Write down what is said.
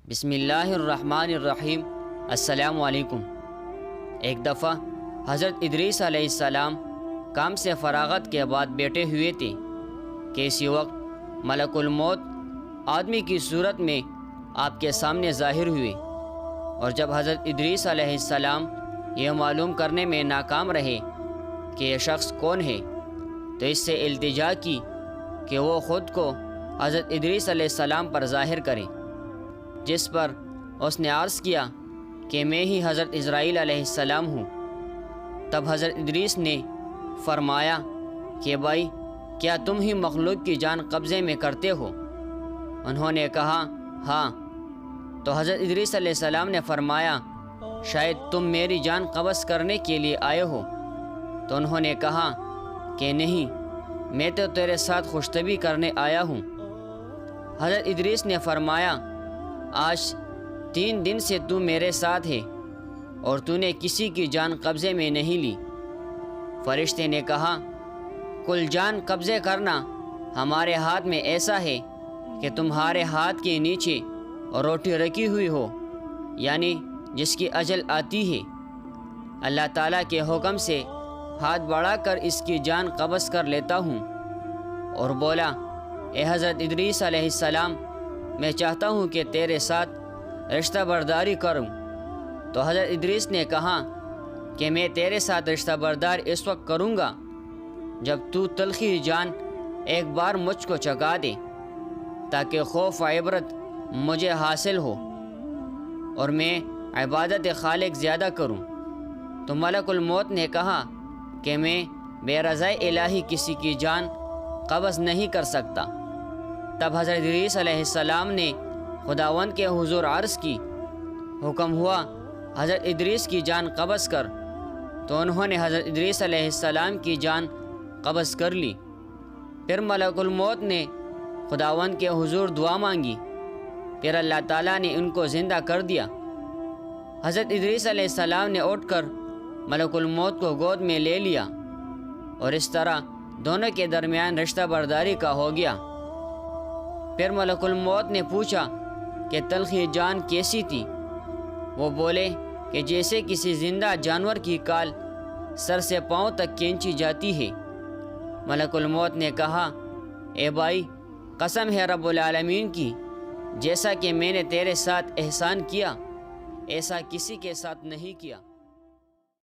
بسم اللہ الرحمن الرحیم۔ السلام علیکم۔ ایک دفعہ حضرت ادریس علیہ السلام کام سے فراغت کے بعد بیٹھے ہوئے تھے کہ اسی وقت ملک الموت آدمی کی صورت میں آپ کے سامنے ظاہر ہوئے، اور جب حضرت ادریس علیہ السلام یہ معلوم کرنے میں ناکام رہے کہ یہ شخص کون ہے، تو اس سے التجا کی کہ وہ خود کو حضرت ادریس علیہ السلام پر ظاہر کرے، جس پر اس نے عرض کیا کہ میں ہی حضرت اسرائیل علیہ السلام ہوں۔ تب حضرت ادریس نے فرمایا کہ بھائی، کیا تم ہی مخلوق کی جان قبضے میں کرتے ہو؟ انہوں نے کہا ہاں۔ تو حضرت ادریس علیہ السلام نے فرمایا شاید تم میری جان قبض کرنے کے لیے آئے ہو؟ تو انہوں نے کہا کہ نہیں، میں تو تیرے ساتھ خوشطبی کرنے آیا ہوں۔ حضرت ادریس نے فرمایا آج 3 دن سے تو میرے ساتھ ہے اور تو نے کسی کی جان قبضے میں نہیں لی۔ فرشتے نے کہا کل جان قبضے کرنا ہمارے ہاتھ میں ایسا ہے کہ تمہارے ہاتھ کے نیچے روٹی رکھی ہوئی ہو، یعنی جس کی اجل آتی ہے، اللہ تعالیٰ کے حکم سے ہاتھ بڑھا کر اس کی جان قبض کر لیتا ہوں۔ اور بولا اے حضرت ادریس علیہ السلام، میں چاہتا ہوں کہ تیرے ساتھ رشتہ برداری کروں۔ تو حضرت ادریس نے کہا کہ میں تیرے ساتھ رشتہ بردار اس وقت کروں گا جب تو تلخی جان ایک بار مجھ کو چکھا دے، تاکہ خوف و عبرت مجھے حاصل ہو اور میں عبادت خالق زیادہ کروں۔ تو ملک الموت نے کہا کہ میں بے رضائے الہی کسی کی جان قبض نہیں کر سکتا۔ تب حضرت ادریس علیہ السلام نے خداوند کے حضور عرض کی، حکم ہوا حضرت ادریس کی جان قبض کر۔ تو انہوں نے حضرت ادریس علیہ السلام کی جان قبض کر لی۔ پھر ملک الموت نے خداوند کے حضور دعا مانگی، پھر اللہ تعالیٰ نے ان کو زندہ کر دیا۔ حضرت ادریس علیہ السلام نے اٹھ کر ملک الموت کو گود میں لے لیا، اور اس طرح دونوں کے درمیان رشتہ برداری کا ہو گیا۔ پھر ملک الموت نے پوچھا کہ تلخی جان کیسی تھی؟ وہ بولے کہ جیسے کسی زندہ جانور کی کال سر سے پاؤں تک کھینچی جاتی ہے۔ ملک الموت نے کہا اے بھائی، قسم ہے رب العالمین کی، جیسا کہ میں نے تیرے ساتھ احسان کیا ایسا کسی کے ساتھ نہیں کیا۔